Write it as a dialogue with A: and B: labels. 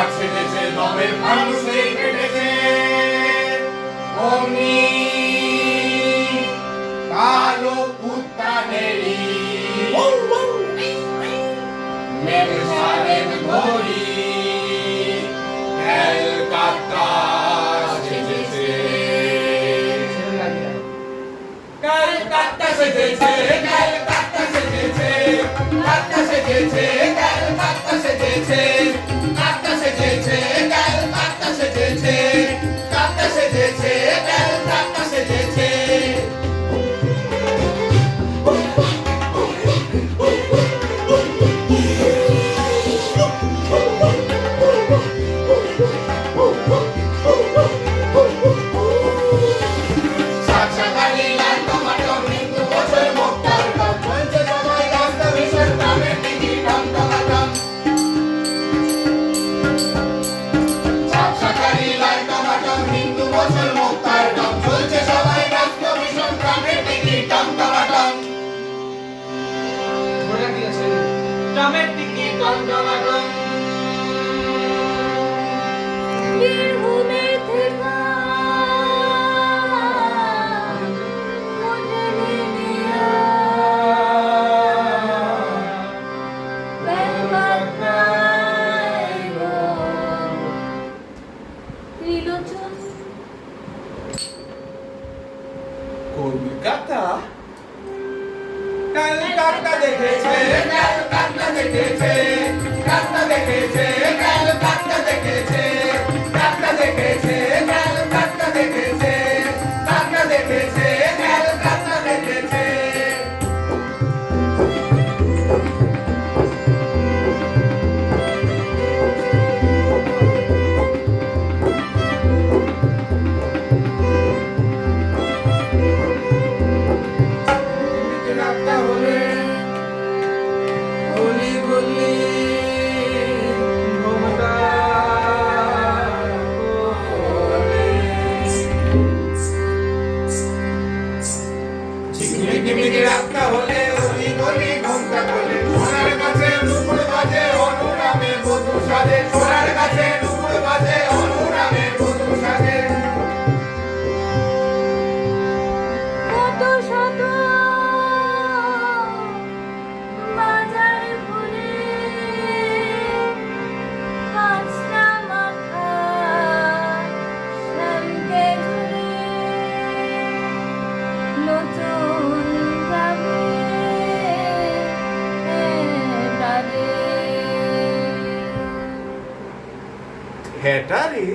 A: ঘাট সেজেছে দমের ফানুসে কেটেছে অমনি কালো কুত্তা নেড়ি মেরসালেম ধরি ক্যালকাটা সেজেছে ক্যালকাটা সেজেছে ক্যালকাটা সেজেছে কাটা সেজেছে ক্যালকাটা সেজেছে কাটা সেজেছে ক্যালকাটা সেজেছে কাটা সেজেছে ক্যালকাটা সেজেছে কলকাতা ক্যালকাটা দেখেছে ক্যালকাটা দেখেছে ক্যালকাটা দেখেছে ক্যালকাটা দেখেছে ক্যালকাটা দেখেছে ক্যালকাটা দেখেছে ক্যালকাটা দেখেছে ক্যালকাটা দেখেছে রাতটা হলে ওই গলি ঘন্টা বলে সোনার কাছে নুপুর বাজে অনুরামে বধূ সাজে সোনার কাছে নুপুর বাজে অনুরামে বধূ সাজে
B: কত শত বাজার ঘুরে পাঁচটা মাথা শাড়িতে ঝুলে নতুন
A: হেটারি